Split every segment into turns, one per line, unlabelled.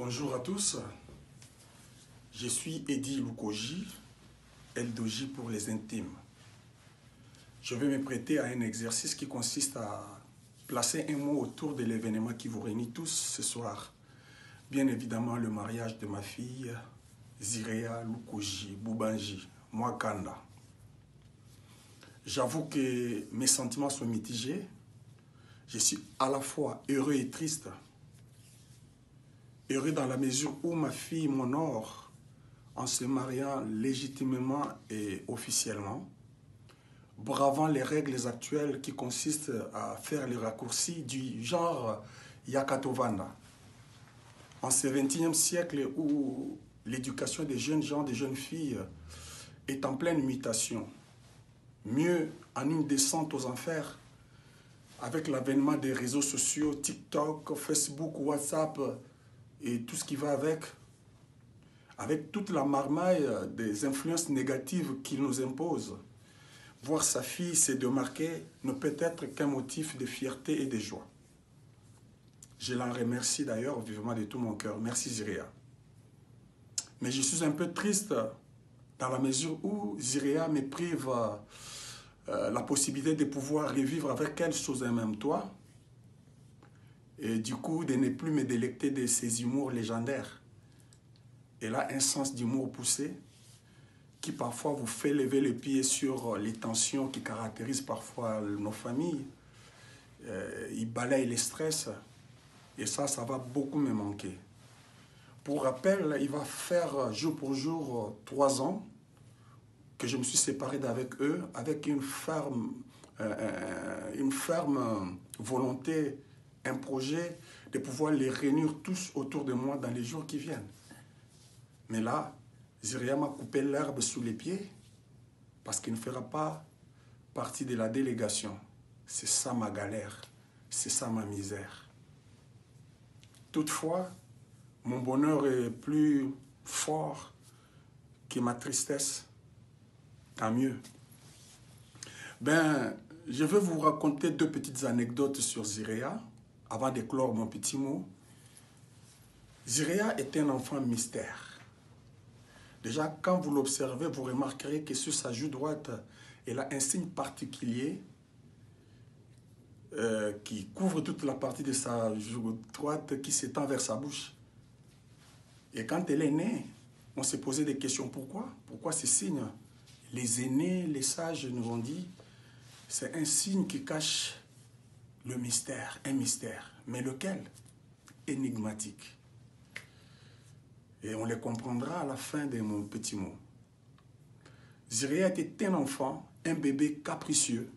Bonjour à tous, je suis Eddy Lukoji, L2J pour les intimes. Je vais me prêter à un exercice qui consiste à placer un mot autour de l'événement qui vous réunit tous ce soir. Bien évidemment, le mariage de ma fille, Zirea Lukoji Bubanji, Mwakanda. J'avoue que mes sentiments sont mitigés. Je suis à la fois heureux et triste. Heureux dans la mesure où ma fille m'honore en se mariant légitimement et officiellement, bravant les règles actuelles qui consistent à faire les raccourcis du genre Yakatovanda. En ce XXe siècle où l'éducation des jeunes gens, des jeunes filles est en pleine mutation, mieux en une descente aux enfers, avec l'avènement des réseaux sociaux, TikTok, Facebook, WhatsApp, et tout ce qui va avec toute la marmaille des influences négatives qu'il nous impose. Voir sa fille se démarquer ne peut être qu'un motif de fierté et de joie. Je l'en remercie d'ailleurs vivement de tout mon cœur. Merci Zirea. Mais je suis un peu triste dans la mesure où Zirea me prive la possibilité de pouvoir revivre avec elle sous un même toit. Et du coup, de ne plus me délecter de ses humours légendaires. Elle a un sens d'humour poussé qui parfois vous fait lever les pieds sur les tensions qui caractérisent parfois nos familles. Il balaye les stress et ça va beaucoup me manquer. Pour rappel, il va faire jour pour jour 3 ans que je me suis séparé d'avec eux avec une ferme volonté, un projet de pouvoir les réunir tous autour de moi dans les jours qui viennent. Mais là, Zirea m'a coupé l'herbe sous les pieds parce qu'il ne fera pas partie de la délégation. C'est ça ma galère, c'est ça ma misère. Toutefois, mon bonheur est plus fort que ma tristesse. Tant mieux. Je vais vous raconter 2 petites anecdotes sur Zirea. Avant de clore mon petit mot, Zirea est un enfant mystère. Déjà, quand vous l'observez, vous remarquerez que sur sa joue droite, elle a un signe particulier qui couvre toute la partie de sa joue droite qui s'étend vers sa bouche. Et quand elle est née, on s'est posé des questions. Pourquoi? Pourquoi ce signe? Les aînés, les sages nous ont dit, c'est un signe qui cache le mystère, un mystère. Mais lequel? Énigmatique. Et on les comprendra à la fin de mon petit mot. Zirea était un enfant, un bébé capricieux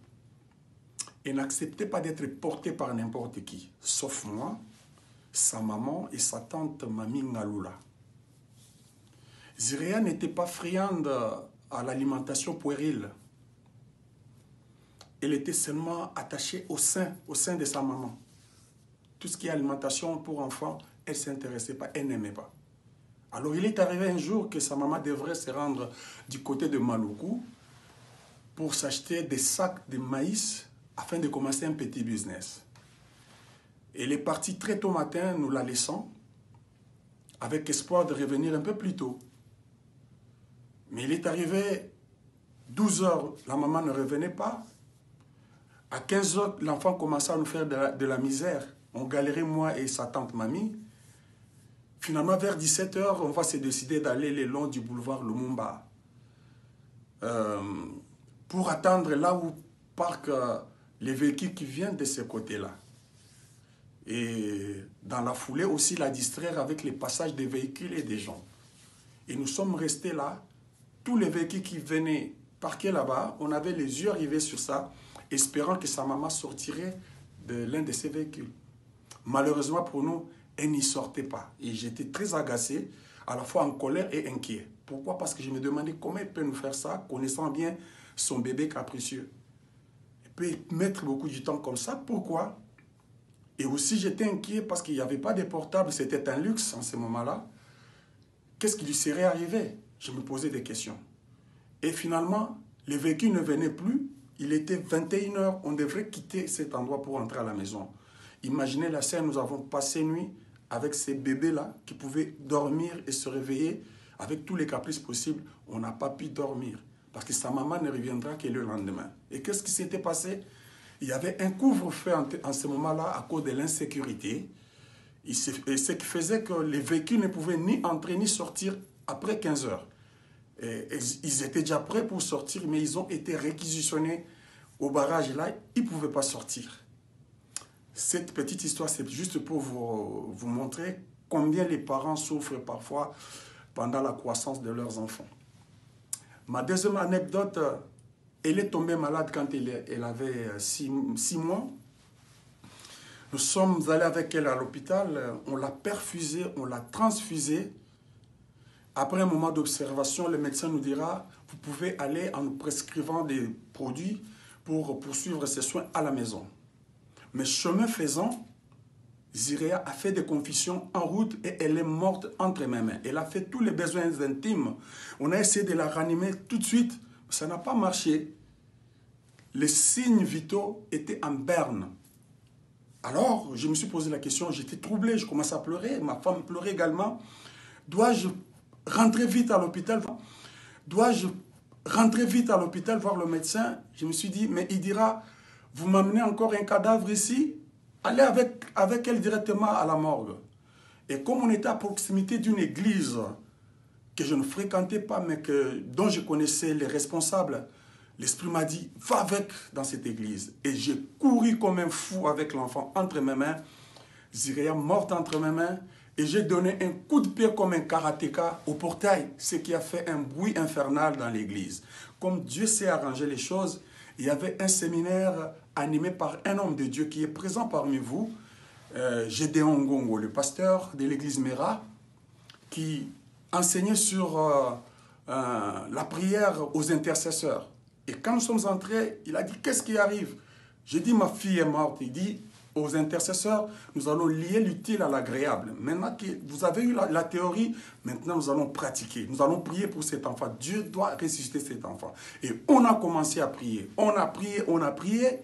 et n'acceptait pas d'être porté par n'importe qui, sauf moi, sa maman et sa tante Mami Ngalula. Zirea n'était pas friande à l'alimentation puérile. Elle était seulement attachée au sein de sa maman. Tout ce qui est alimentation pour enfants, elle ne s'intéressait pas, elle n'aimait pas. Alors il est arrivé un jour que sa maman devrait se rendre du côté de Maluku pour s'acheter des sacs de maïs afin de commencer un petit business. Elle est partie très tôt matin, nous la laissant, avec espoir de revenir un peu plus tôt. Mais il est arrivé 12 heures, la maman ne revenait pas. À 15 heures, l'enfant commençait à nous faire de la misère. On galérait, moi et sa tante Mamie. Finalement, vers 17 heures, on va se décider d'aller le long du boulevard Lumumba pour attendre là où parquent les véhicules qui viennent de ce côté-là. Et dans la foulée aussi, la distraire avec les passages des véhicules et des gens. Et nous sommes restés là. Tous les véhicules qui venaient parquer là-bas, on avait les yeux rivés sur ça, espérant que sa maman sortirait de l'un de ces véhicules. Malheureusement pour nous, elle n'y sortait pas. Et j'étais très agacé, à la fois en colère et inquiet. Pourquoi? Parce que je me demandais comment elle peut nous faire ça, connaissant bien son bébé capricieux. Elle peut mettre beaucoup de temps comme ça. Pourquoi? Et aussi, j'étais inquiet parce qu'il n'y avait pas de portable. C'était un luxe en ce moment-là. Qu'est-ce qui lui serait arrivé? Je me posais des questions. Et finalement, les véhicules ne venaient plus. Il était 21 h. On devrait quitter cet endroit pour entrer à la maison. Imaginez la scène, nous avons passé nuit avec ces bébés-là qui pouvaient dormir et se réveiller avec tous les caprices possibles. On n'a pas pu dormir parce que sa maman ne reviendra que le lendemain. Et qu'est-ce qui s'était passé? Il y avait un couvre-feu en ce moment-là à cause de l'insécurité. Et ce qui faisait que les véhicules ne pouvaient ni entrer ni sortir après 15 heures. Et ils étaient déjà prêts pour sortir, mais ils ont été réquisitionnés au barrage. Là, ils ne pouvaient pas sortir. Cette petite histoire, c'est juste pour vous montrer combien les parents souffrent parfois pendant la croissance de leurs enfants. Ma deuxième anecdote, elle est tombée malade quand elle avait 6 mois. Nous sommes allés avec elle à l'hôpital, on l'a perfusée, on l'a transfusée. Après un moment d'observation, le médecin nous dira, vous pouvez aller en nous prescrivant des produits pour poursuivre ces soins à la maison. Mais chemin faisant, Zirea a fait des confessions en route et elle est morte entre mes mains. Elle a fait tous les besoins intimes. On a essayé de la ranimer tout de suite, mais ça n'a pas marché. Les signes vitaux étaient en berne. Alors, je me suis posé la question, j'étais troublé, je commençais à pleurer, ma femme pleurait également. Dois-je rentrer vite à l'hôpital? Dois-je rentrer vite à l'hôpital voir le médecin? Je me suis dit, mais il dira, vous m'amenez encore un cadavre ici? Allez avec elle directement à la morgue. Et comme on était à proximité d'une église que je ne fréquentais pas, mais dont je connaissais les responsables, l'Esprit m'a dit, va avec dans cette église. Et j'ai couru comme un fou avec l'enfant entre mes mains. Zirea morte entre mes mains. Et j'ai donné un coup de pied comme un karatéka au portail, ce qui a fait un bruit infernal dans l'église. Comme Dieu sait arranger les choses, il y avait un séminaire animé par un homme de Dieu qui est présent parmi vous, Gédéon Ngongo, le pasteur de l'église Mera, qui enseignait sur la prière aux intercesseurs. Et quand nous sommes entrés, il a dit, qu'est-ce qui arrive? J'ai dit, ma fille est morte. Il dit, aux intercesseurs, nous allons lier l'utile à l'agréable. Maintenant que vous avez eu la théorie, maintenant nous allons pratiquer. Nous allons prier pour cet enfant. Dieu doit ressusciter cet enfant. Et on a commencé à prier. On a prié, on a prié.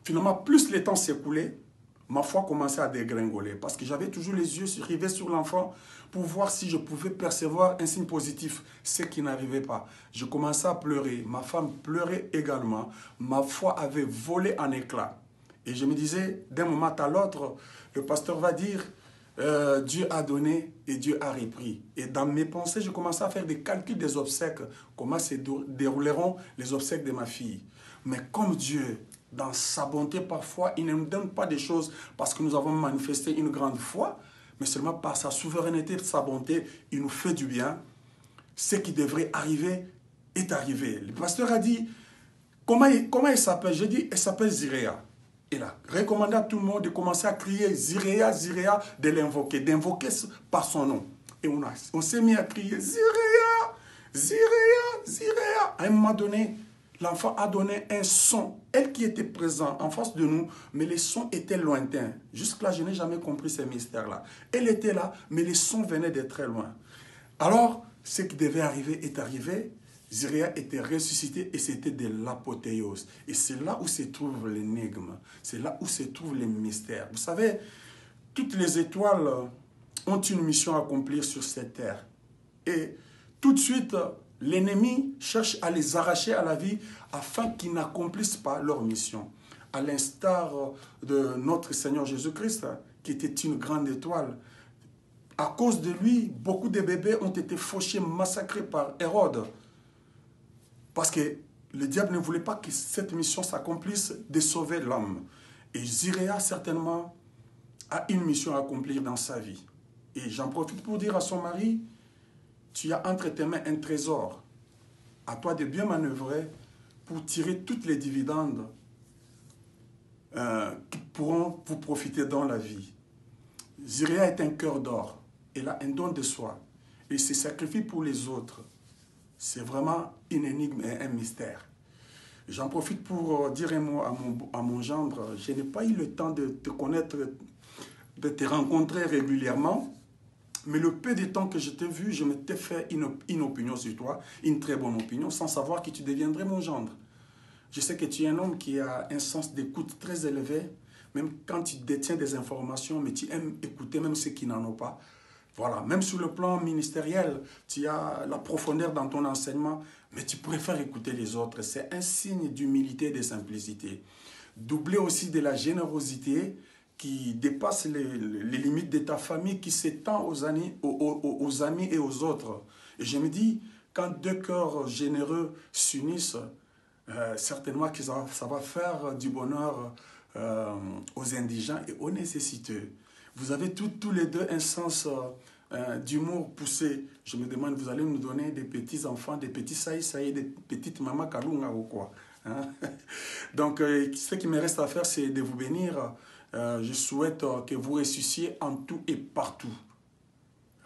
Finalement, plus le temps s'écoulait, ma foi commençait à dégringoler. Parce que j'avais toujours les yeux rivés sur l'enfant pour voir si je pouvais percevoir un signe positif, ce qui n'arrivait pas. Je commençais à pleurer. Ma femme pleurait également. Ma foi avait volé en éclats. Et je me disais, d'un moment à l'autre, le pasteur va dire, Dieu a donné et Dieu a repris. Et dans mes pensées, je commençais à faire des calculs des obsèques, comment se dérouleront les obsèques de ma fille. Mais comme Dieu, dans sa bonté parfois, il ne nous donne pas des choses parce que nous avons manifesté une grande foi, mais seulement par sa souveraineté, sa bonté, il nous fait du bien. Ce qui devrait arriver est arrivé. Le pasteur a dit, comment il s'appelle? J'ai dit, il s'appelle Zirea. Il a recommandé à tout le monde de commencer à crier Zirea, Zirea, de l'invoquer, d'invoquer par son nom. Et on s'est mis à crier Zirea, Zirea, Zirea. À un moment donné, l'enfant a donné un son. Elle qui était présente en face de nous, mais les sons étaient lointains. Jusque-là, je n'ai jamais compris ces mystères-là. Elle était là, mais les sons venaient de très loin. Alors, ce qui devait arriver est arrivé. Zirea était ressuscité et c'était de l'apothéose. Et c'est là où se trouve l'énigme. C'est là où se trouve les mystères. Vous savez, toutes les étoiles ont une mission à accomplir sur cette terre. Et tout de suite, l'ennemi cherche à les arracher à la vie afin qu'ils n'accomplissent pas leur mission. À l'instar de notre Seigneur Jésus-Christ, qui était une grande étoile. À cause de lui, beaucoup de bébés ont été fauchés, massacrés par Hérode. Parce que le diable ne voulait pas que cette mission s'accomplisse de sauver l'homme. Et Zirea, certainement, a une mission à accomplir dans sa vie. Et j'en profite pour dire à son mari, tu as entre tes mains un trésor. À toi de bien manœuvrer pour tirer toutes les dividendes qui pourront vous profiter dans la vie. Zirea est un cœur d'or. Elle a un don de soi. Elle se sacrifie pour les autres. C'est vraiment une énigme et un mystère. J'en profite pour dire un mot à mon gendre. Je n'ai pas eu le temps de te connaître, de te rencontrer régulièrement. Mais le peu de temps que je t'ai vu, je m'étais fait une opinion sur toi, une très bonne opinion, sans savoir que tu deviendrais mon gendre. Je sais que tu es un homme qui a un sens d'écoute très élevé, même quand tu détiens des informations, mais tu aimes écouter même ceux qui n'en ont pas. Voilà, même sur le plan ministériel, tu as la profondeur dans ton enseignement, mais tu préfères écouter les autres. C'est un signe d'humilité et de simplicité. Doublé aussi de la générosité qui dépasse les limites de ta famille, qui s'étend aux amis et aux autres. Et je me dis, quand deux cœurs généreux s'unissent, certainement que ça va faire du bonheur aux indigents et aux nécessiteux. Vous avez tous les deux un sens d'humour poussé. Je me demande, vous allez nous donner des petits enfants, des petits saï, des petites mamas kalunga ou quoi, hein? Donc, ce qui me reste à faire, c'est de vous bénir. Je souhaite que vous ressuscitiez en tout et partout.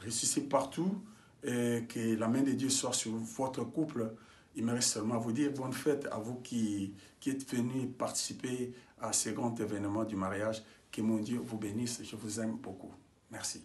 Ressuscitez partout et que la main de Dieu soit sur votre couple. Il me reste seulement à vous dire bonne fête à vous qui êtes venus participer à ce grand événement du mariage. Que mon Dieu vous bénisse. Je vous aime beaucoup. Merci.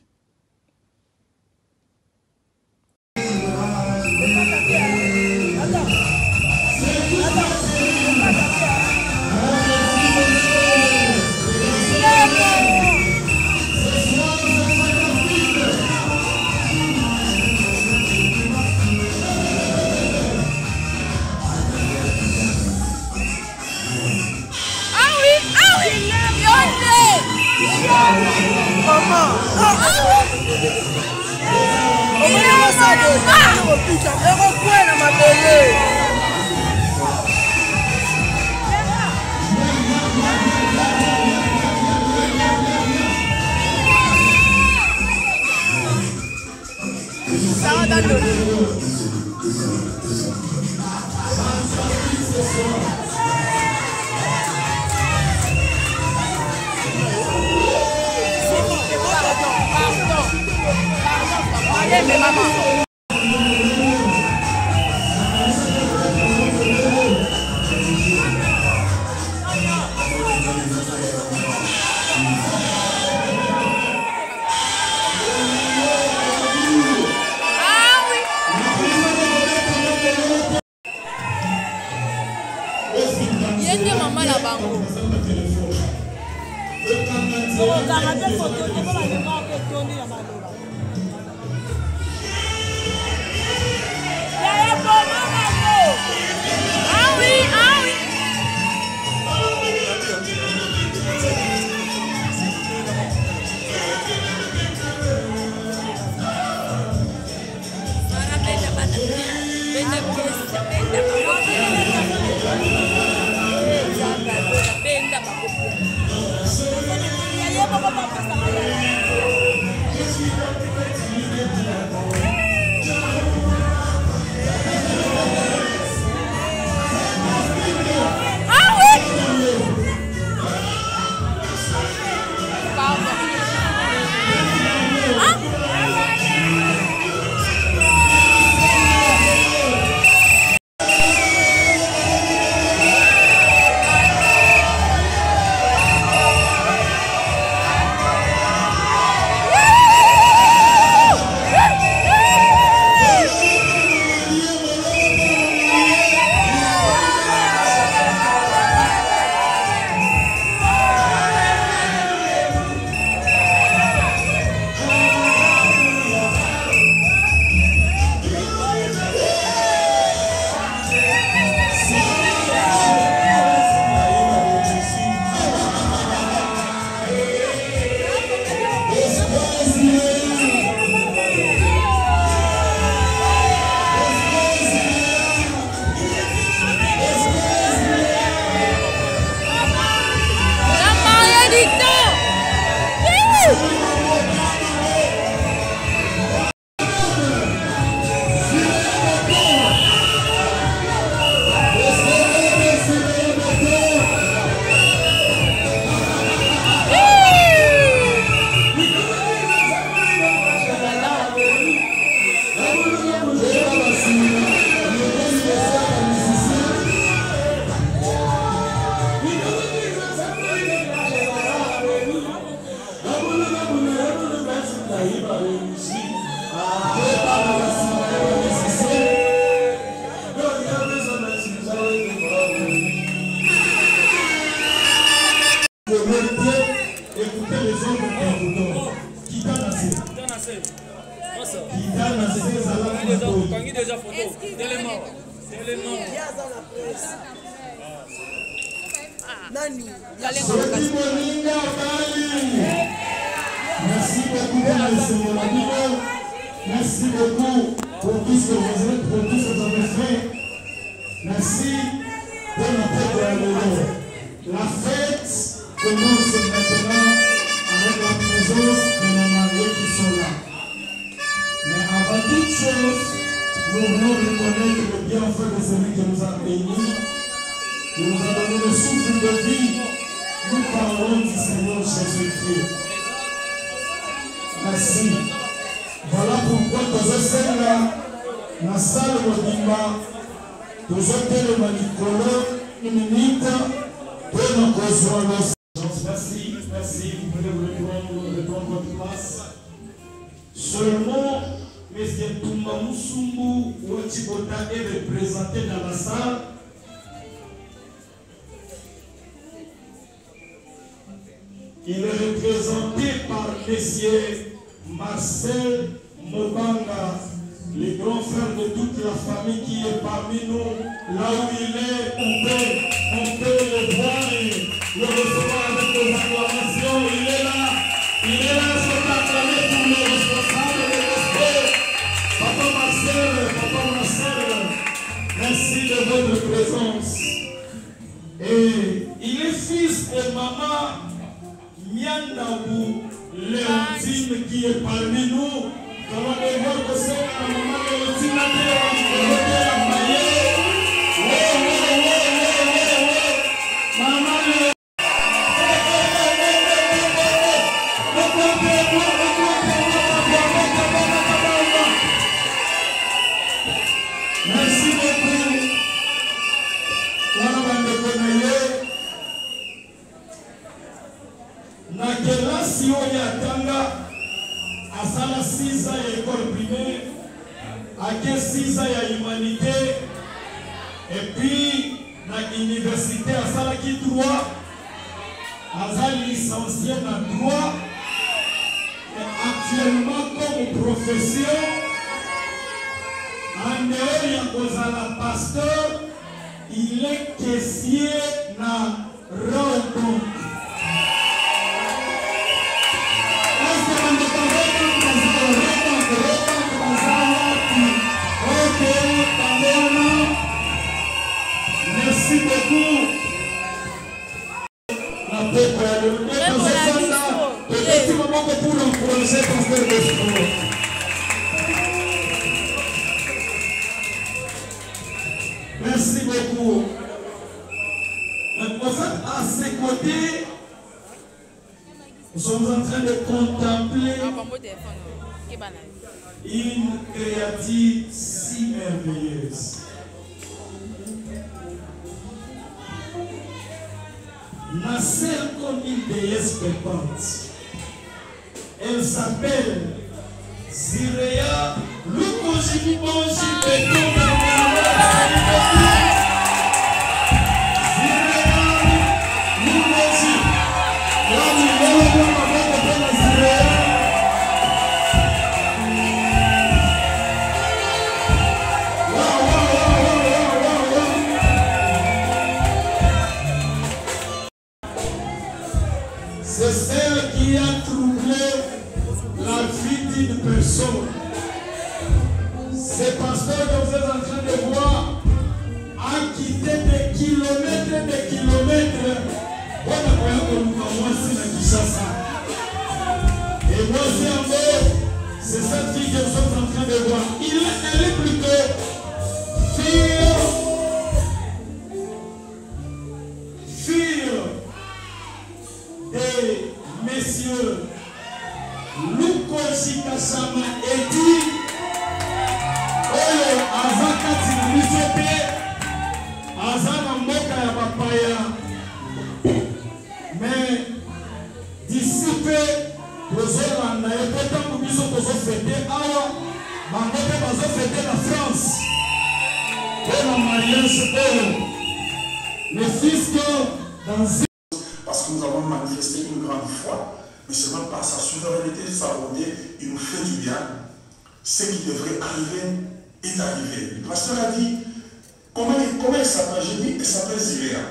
Merci beaucoup, merci beaucoup pour tout ce que vous êtes, pour tout ce que vous avez fait. Merci pour notre tête de la fête commence maintenant avec la présence de nos mariés qui sont là. Mais avant toute chose, nous voulons reconnaître le bienfait de celui qui nous a bénis, qui nous a donné le souffle de vie. Nous parlons du Seigneur Jésus-Christ. Merci. Voilà pourquoi nous sommes là, dans la salle de Bimba, nous sommes tellement Nicolo, une minute, pour nous rejoindre. Merci, merci, vous pouvez reprendre votre place. Seulement, M. Toumba Moussumbu Ouachibota est représenté dans la salle. Il est représenté par M. Marcel Mobanga, le grand frère de toute la famille qui est parmi nous. Là où il est, on peut le voir et le recevoir avec nos acclamations. Il est là, c'est acclamé pour les responsables de l'esprit. Papa Marcel, merci de votre présence. Et il est fils et maman Miandabou Léontine qui est parmi nous. Comment voir que c'est la maman Léontine la maillée. Maman Léontine. Merci beaucoup. Voilà na kelasi oyo atanga asala 6 ans ya école primaire, ake 6 ans ya humanité, et puis na université asalaki droit, aza licencié na droit, et actuellement comme profession en dehors ya kozala pasteur, il est caissier na rencontre. Merci beaucoup. Petit moment pour encourager ton frère de sport. Merci beaucoup. En fait, à ses côtés, nous sommes en train de contempler une créature si merveilleuse. Nacelle comme une déesse pépante. Elle s'appelle Zirea Lukojibi Bonji Beton. C'est celle qui a troublé la vie d'une personne. C'est parce que vous êtes en train de voir a quitté des kilomètres pour et moi c'est cette fille que nous sommes en train de voir. Elle est plutôt fille des messieurs Lukoji Kasama Edi Oyo Azakati na Misope Azana Mboka ya Bapaya. Mais d'ici peu tozolanda ye mpe ntango biso tozofete awa bango mpe bazofete na France mpo na mariage oyo le fisc dans.
Parce que nous avons manifesté une grande foi, mais seulement par sa souveraineté s'abonder, il nous fait du bien. Ce qui devrait arriver est arrivé. Le pasteur a dit, comment il s'appelle? J'ai dit, il s'appelle Zirea.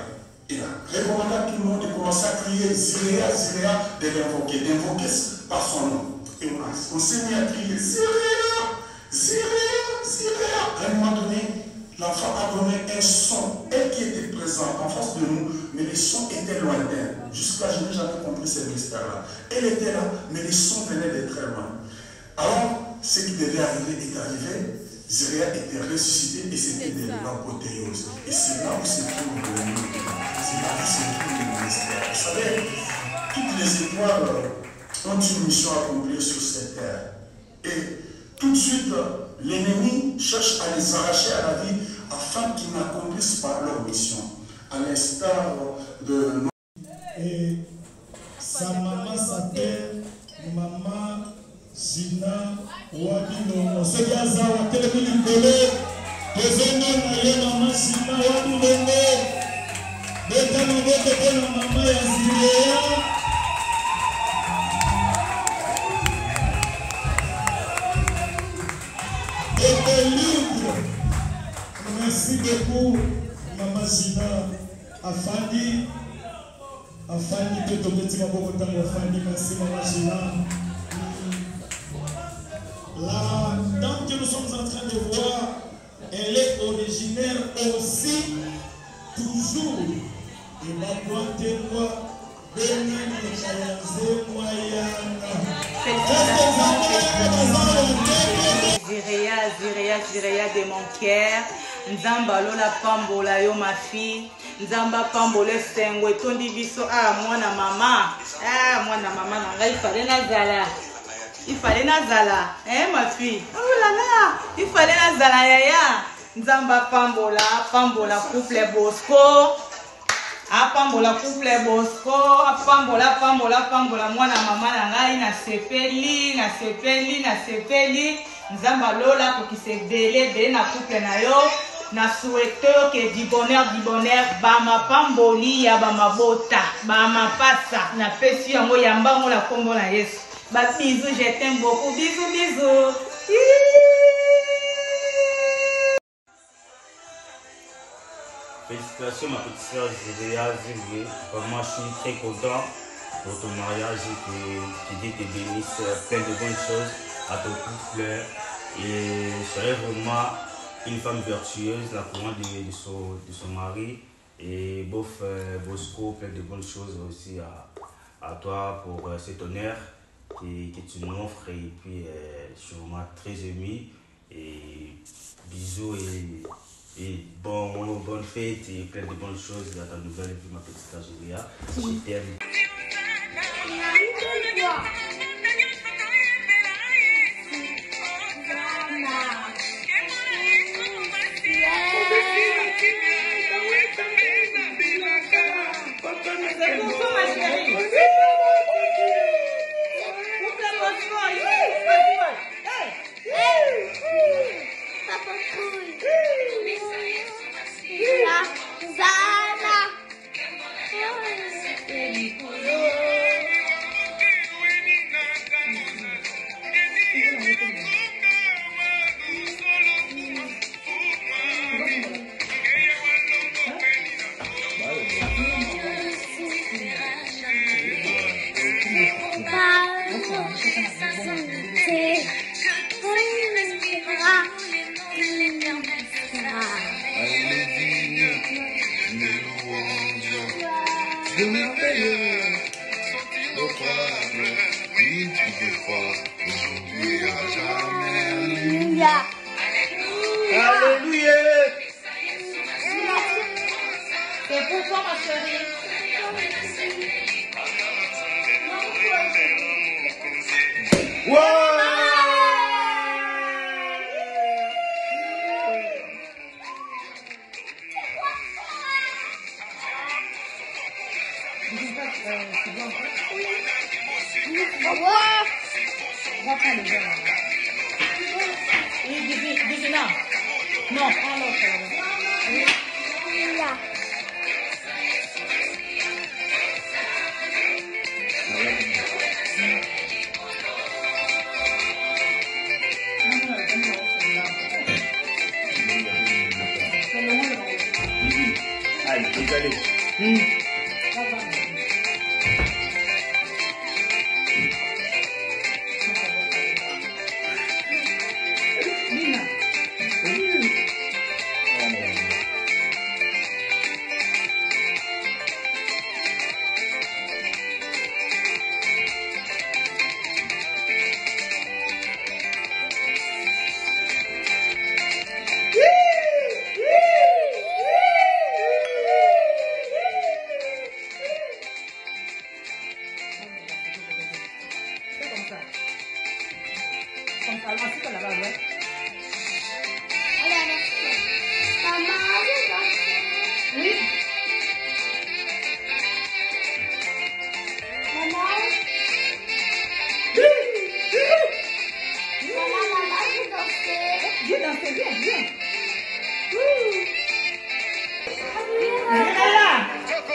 Il a recommandé à tout le monde de commencer à crier Zirea, Zirea, de l'invoquer par son nom. Et on s'est mis à crier Zirea, Zirea, Zirea. À un moment donné, l'enfant a donné un son, elle qui était présente en face de nous, mais les sons étaient lointains. Jusqu'à je n'ai jamais compris ce mystère-là. Elle était là, mais les sons venaient de très loin. Alors, ce qui devait arriver est arrivé. Zirea était ressuscité et c'était de l'apothéose. Et c'est là où se trouve le mystère. C'est là où se trouve le mystère. Vous savez, toutes les étoiles ont une mission à accomplir sur cette terre. Et tout de suite, l'ennemi cherche à les arracher à la vie afin qu'ils n'accomplissent pas leur mission. À l'instar de...
Et sa maman s'appelle Maman Gina Wadilongo. Ce qui a zawa téléphone collé, deuxième nom, Maman Gina Wadilongo. Deuxième nom, Maman Yazirea. Et libre. Merci beaucoup, Maman Gina. Afandi que tu me dis beaucoup de temps, Afandi, merci Maman Gina. La dame que nous sommes en train de voir, elle est originaire aussi, toujours, de ma boîte de moi,
Zirea de mon cœur, Nzamba lola pambola yo ma fille, Nzamba pambola sengo etondi biso mwana mama, mwana mama nanga il fallait nazala, ma fille, oh là là, il fallait nazala yaya, Nzamba pambola couple Bosco. Apambola couple Bosco, apambola mwana mama na ngai na sepeli, Nzamba lola pour qui se délai na couple na yo, na souhaite que du bonheur, bama pamboli ya bama bota, bama passa, na pesi yango yamba mo la kombo na Yesu. Ba bisous, je t'aime beaucoup, bisous.
Félicitations ma petite soeur Zirea. Vraiment je suis très content pour ton mariage et que Dieu te bénisse plein de bonnes choses à ton couple. Et je serai vraiment une femme vertueuse, la couronne de son mari. Et Bosco, plein de bonnes choses aussi à toi pour cet honneur que tu nous offres. Et puis je suis vraiment très ému. Et bisous et bonne fête et plein de bonnes choses à ta nouvelle vie, ma petite Zirea. Je t'aime.
De merveilleux, au Père, oui, tu peux croire, aujourd'hui à jamais. Alléluia.
Alléluia. C'est pour toi, ma chérie.
Wow!
Non, prends l'autre.
Allez,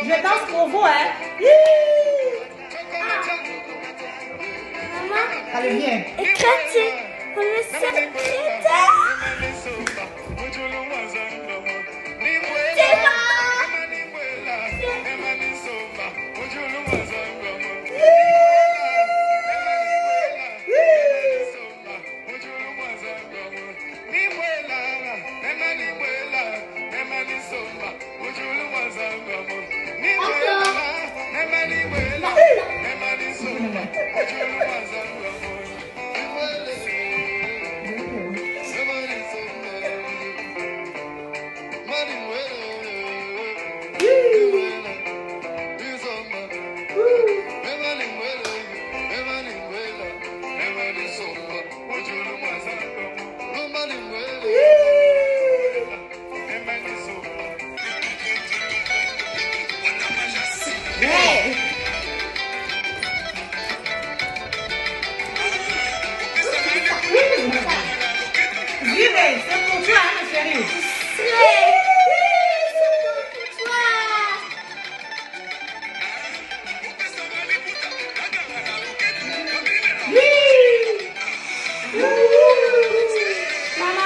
Je danse pour vous, hein.
Maman,
Allez, viens.
chrétien, on me sait chrétien. C'est moi.
Vivez, c'est pour toi, hein, chérie.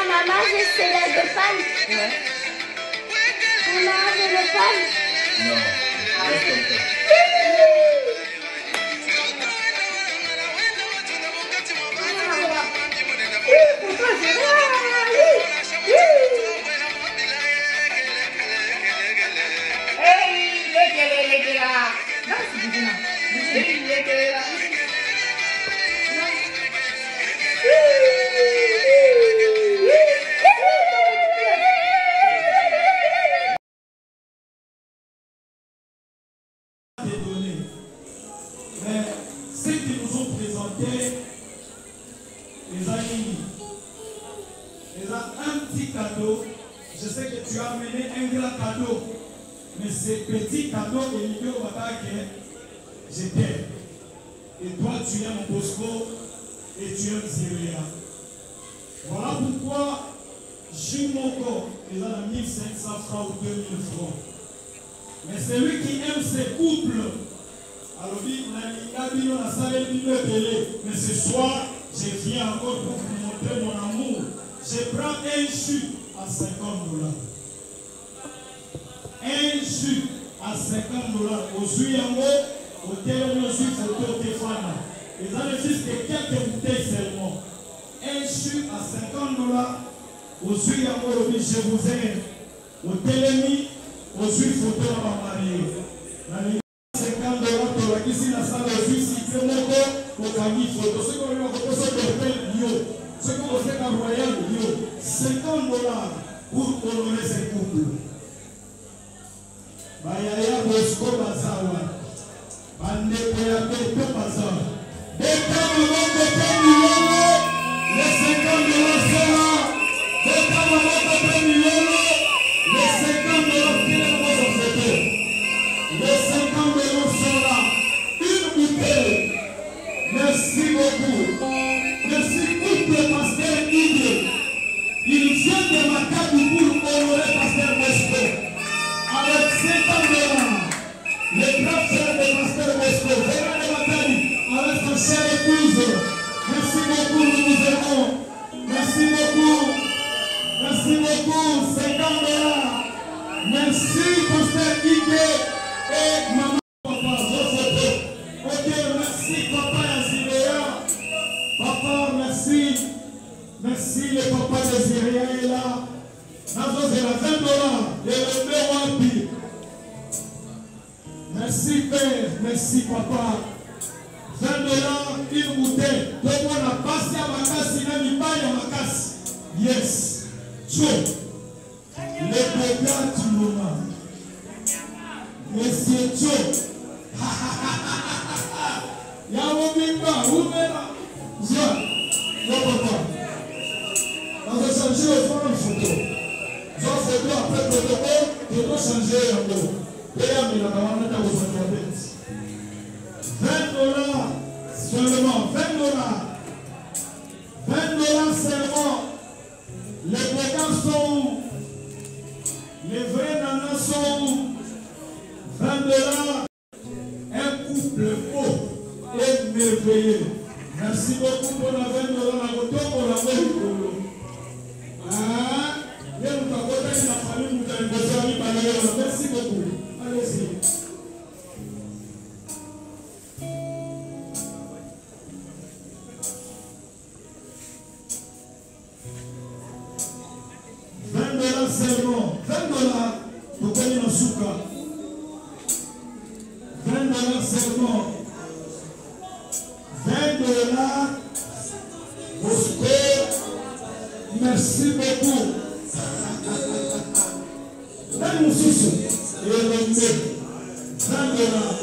Maman, je sais la de panne. Maman, je le panne.
Non, reste comme ça.
Pour toi, chérie.
Mais ceux qui nous ont présenté les amis, un petit cadeau. Je sais que tu as amené un grand cadeau, mais ces petits cadeaux, je t'aime. Et toi, tu aimes Bosco et tu aimes Syria. Voilà pourquoi Jimoko est à 1500 francs ou 2000 francs. Mais celui qui aime ses couples, mais ce soir, je viens encore pour vous montrer mon amour. Je prends un jus à 50 $. Un jus à 50 $. Au jus au téléphone, au jus photo téléphone. Ils ont juste quelques bouteilles seulement. Un jus à 50 $. Au jus je vous aime. Au téléphone, au jus photo à ma mariée. 50 $, pour la ici la salle de justice, c'est mon corps pour gagner photo. Ce qu'on a fait, ce qu'on a fait à Royal, 50 $ pour honorer ces couples. Bayaya Bosco Bazawa, Bande Koyate Bazawa. Dès que maman peut les 50 $ sont là. Dès que maman peut les 50 $, qui est dans son photo. Les 50 € sont là. Une bouteille. Merci beaucoup. Merci couple pasteur Idé. Il vient de Macabou pour honorer pasteur Bosco. Avec 50 $. Le grand frère de pasteur Bosco. Vera de Matari. Avec son cher épouse. Merci beaucoup, nous vous aimons. Merci beaucoup. Merci beaucoup. 50 $. Merci pasteur Idé. Merci Père, merci Papa. 20 $, une bouteille. Donc on a passé à ma casse, il a mis pas à ma casse. Yes. Joe. Les dégâts du moment. Monsieur Joe. Yawomimba, Oumera. Joie. Non, papa. On va changer au fond une photo. Je photo après protocole, je dois changer un peu. Et là, il a pas de 20 $, seulement 20 $. 20 $ seulement. Les bégans sont où? Les vrais nanas sont où? 20 $. Un couple beau et merveilleux. Merci beaucoup pour la 20 $. La photo pour la bonne. Ah, il y a une famille qui a merci beaucoup. Allez-y. Seulement 20 $, pour gagner un souka. 20 $ seulement. 20 $. Au score. Merci beaucoup. Même nous soucions. Et le mieux. 20 $.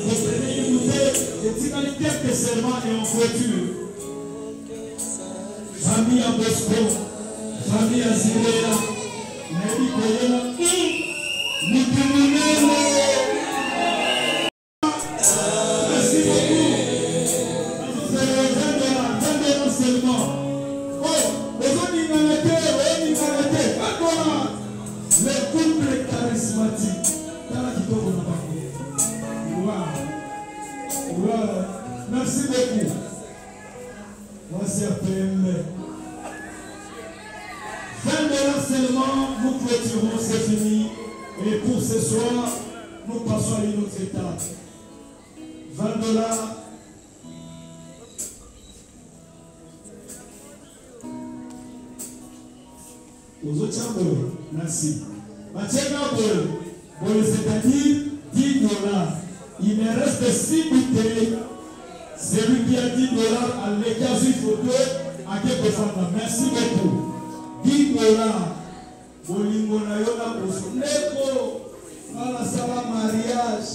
Vous prenez une bouteille de quelques serments et en voiture. Famille à Bosco. Famille à Ziréa. Merci beaucoup. Seulement. Oh, le couple charismatique. Merci beaucoup. Voici après. 20 $ seulement, nous clôturons, c'est fini. Et pour ce soir, nous passons à une autre étape. 20 $. Aux autres chambres, merci. C'est-à-dire 10 $. Il me reste 6 bouteilles. Celui qui a 10 $ à l'écart sur photo, à quelque fois. Merci beaucoup. 10 $. Bolingo na yo na bosoleko. Mala sala mariage.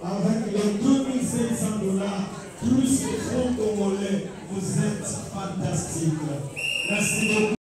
Avec les 2500 $, plus les fonds congolais, vous êtes fantastiques. Merci beaucoup.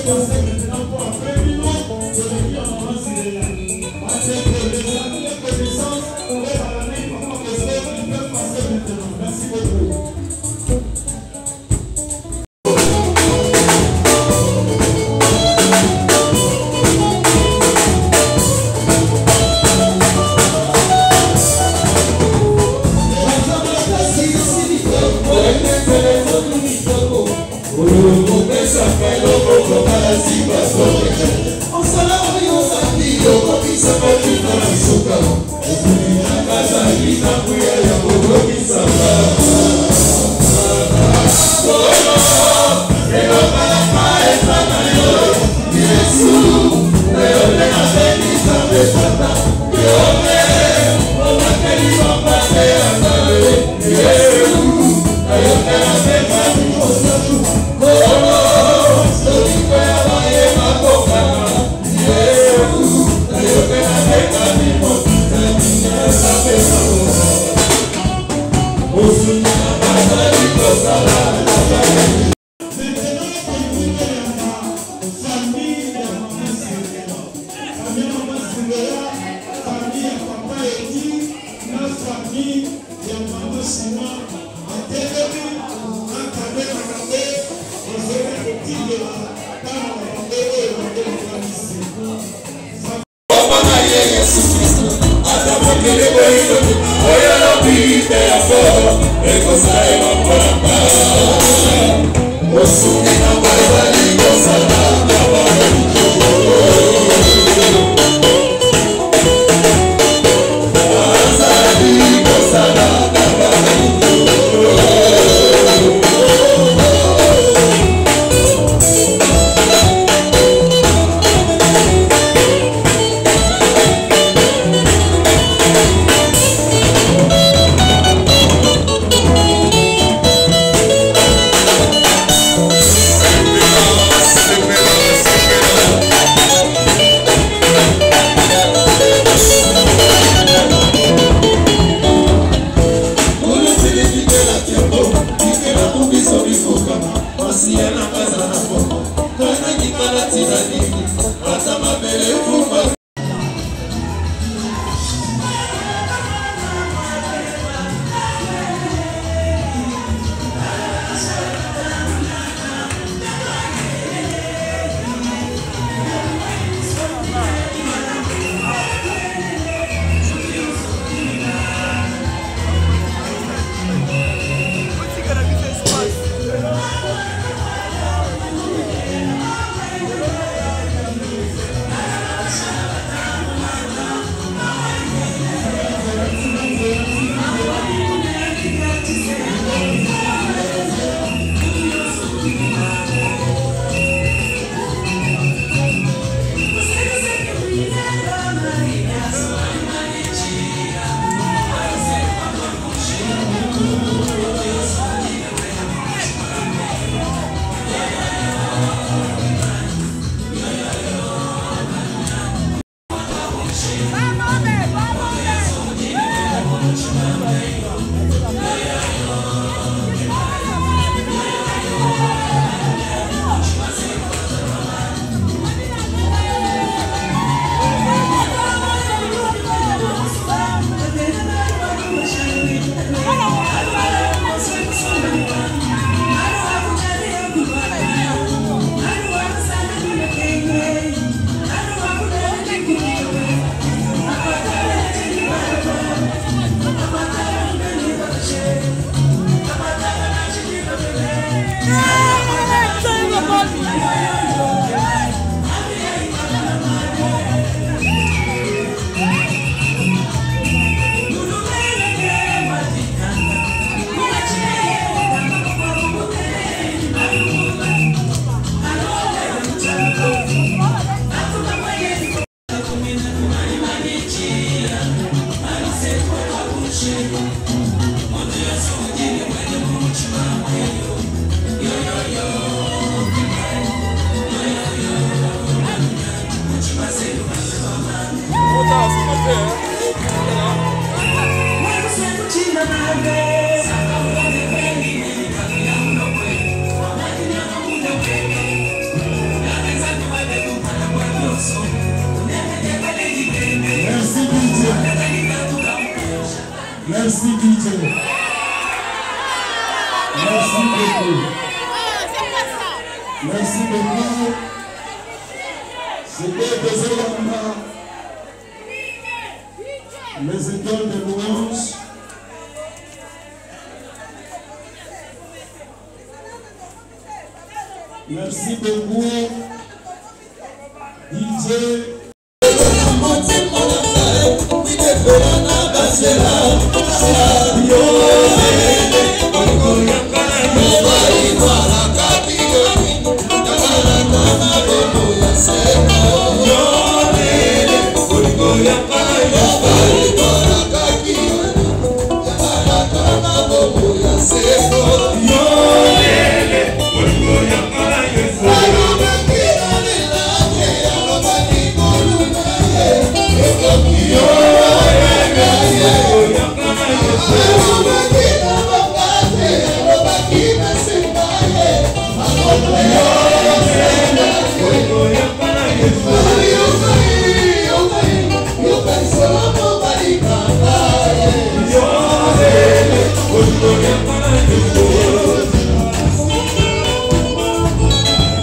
C'est Merci DJ. Merci beaucoup. Merci beaucoup. C'était Bézélamma, les étoiles de louange. Merci beaucoup, DJ.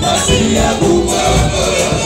Masia Bunga